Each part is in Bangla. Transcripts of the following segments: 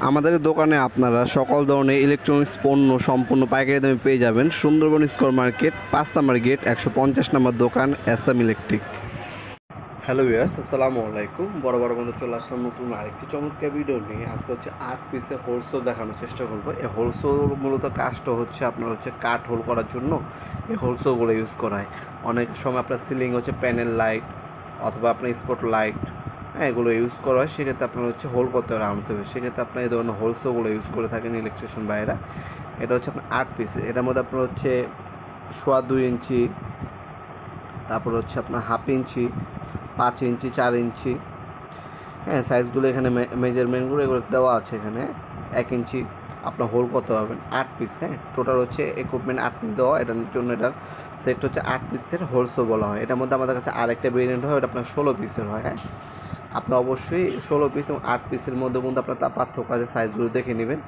আমাদের দোকানে আপনারা সকল ধরনের ইলেকট্রনিক্স পণ্য সম্পূর্ণ পাইকারি দামে পেয়ে যাবেন। সুন্দরবন স্কোয়ার মার্কেট 5 নম্বর গেট 150 নম্বর দোকান এসএম ইলেকট্রিক। হ্যালো ভিউয়ার্স, আসসালামু আলাইকুম। বড় বন্ধু চলে আসলাম নতুন আরেকটি চমৎকার ভিডিও নিয়ে। আজকে হচ্ছে 8 পিসের হোলসেল দেখানোর চেষ্টা করবো। এই হোলসেল মূলত কাজটা হচ্ছে আপনার হচ্ছে কাঠ হোল করার জন্য এই হোলসেলগুলো ইউজ করা হয়। অনেক সময় আপনার সিলিং হচ্ছে প্যানেল লাইট অথবা আপনার স্পট লাইট, হ্যাঁ, এগুলো ইউজ করা হয়। সেক্ষেত্রে আপনার হচ্ছে হোল করতে হবে রাউন্ড শেপে। সেক্ষেত্রে আপনার এই ধরনের হোলসেলগুলো ইউজ করে থাকেন ইলেকট্রিশিয়ান ভাইয়েরা। এটা হচ্ছে আপনার 8 পিসের। এটার মধ্যে আপনার হচ্ছে 2.25 ইঞ্চি, তারপর হচ্ছে আপনার 1/2 ইঞ্চি, 5 ইঞ্চি, 4 ইঞ্চি, হ্যাঁ, সাইজগুলো এখানে মেজারমেন্টগুলো এগুলো দেওয়া আছে। এখানে 1 ইঞ্চি আপনার হোল করতে পারবেন। 8 পিস, হ্যাঁ, টোটাল হচ্ছে ইকুইপমেন্ট 8 পিস দেওয়া। এটার জন্য এটার সেট হচ্ছে 8 পিসের হোলসেল বলা হয়। এটার মধ্যে আমাদের কাছে আরেকটা ভেরিয়েন্ট হয়, ওটা আপনার 16 পিসের হয়। হ্যাঁ, আপনি অবশ্যই 16 পিস এবং 8 পিসের মধ্যে কিন্তু আপনার তা পার্থক্য আছে, সাইজগুলো দেখে নেবেন।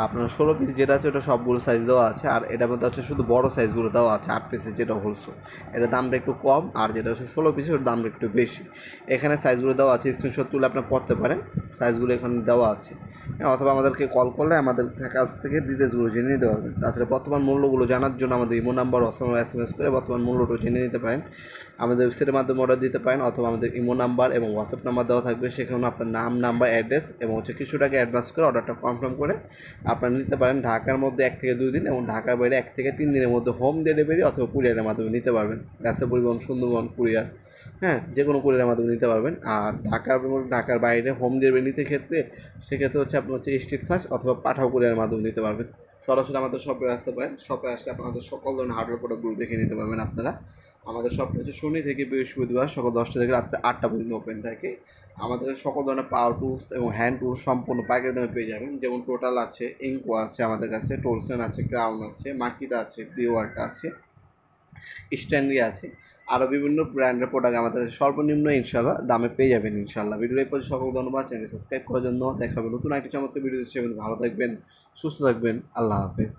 আপনার 16 পিস যেটা আছে ওটা সবগুলো সাইজ দেওয়া আছে, আর এটার মধ্যে হচ্ছে শুধু বড় সাইজগুলো দেওয়া আছে। 8 পিসের যেটা হোলসেল, এটার দামটা একটু কম, আর যেটা হচ্ছে 16 পিসের ওর দামটা একটু বেশি। এখানে সাইজগুলো দেওয়া আছে, স্ক্রিনশট তুলে আপনার পড়তে পারেন। সাইজগুলো এখানে দেওয়া আছে, হ্যাঁ, অথবা আমাদেরকে কল করলে আমাদের কাছ থেকে ডিটেলসগুলো জেনে নিতে পারবেন। তাছাড়া বর্তমান মূল্যগুলো জানার জন্য আমাদের ইমো নাম্বার অথবা SMS করে বর্তমান মূল্যটা জেনে নিতে পারেন। আমাদের ওয়েবসাইটের মাধ্যমে অর্ডার দিতে পারেন, অথবা আমাদের ইমো নাম্বার এবং হোয়াটসঅ্যাপ নাম্বার দেওয়া থাকবে। সেখানে আপনার নাম, নাম্বার, অ্যাড্রেস এবং হচ্ছে কিছু টাকা অ্যাডভান্স করে অর্ডারটা কনফার্ম করে আপনারা নিতে পারেন। ঢাকার মধ্যে 1 থেকে 2 দিন এবং ঢাকার বাইরে 1 থেকে 3 দিনের মধ্যে হোম ডেলিভারি অথবা কুরিয়ারের মাধ্যমে নিতে পারবেন। গাছে পরিবহন, সুন্দরবন কুরিয়ার, হ্যাঁ, যে কোনো কুরিয়ারের মাধ্যমে নিতে পারবেন। আর ঢাকার বাইরে হোম ডেলিভারি নিতে সেক্ষেত্রে হচ্ছে আপনি হচ্ছে স্ট্রিট ফাস্ট অথবা পাঠাও কুরিয়ারের মাধ্যমে নিতে পারবেন। সরাসরি আমাদের শপে আসতে পারেন। শপে আসলে আপনাদের সকল ধরনের হার্ডওয়্যার প্রোডাক্টগুলো দেখে নিতে পারবেন আপনারা। আমাদের শপটা হচ্ছে শনি থেকে বৃহস্পতিবার সকাল 10টা থেকে রাত্রে 8টা পর্যন্ত ওপেন থাকে। আমাদের সকল ধরনের পাওয়ার টুলস এবং হ্যান্ড টুলস সম্পূর্ণ পাইকারি দামে পেয়ে যাবেন। যেমন টোটাল আছে, ইঙ্কো আছে আমাদের কাছে, টোলসেন আছে, ক্রাউন আছে, মাকিটা আছে, ডিওয়ার্ট আছে, স্ট্যান্ডি আছে, আরও বিভিন্ন ব্র্যান্ডের প্রোডাক্ট আমাদের কাছে সর্বনিম্ন ইনশাল্লাহ দামে পেয়ে যাবেন ইনশাল্লাহ। ভিডিও এই পর্যন্ত সকল ধন্যবাদ। চ্যানেল সাবস্ক্রাইব করার জন্য। দেখা হবে নতুন একটি চমৎকার ভিডিও হিসেবে। ভালো থাকবেন, সুস্থ থাকবেন। আল্লাহ হাফেজ।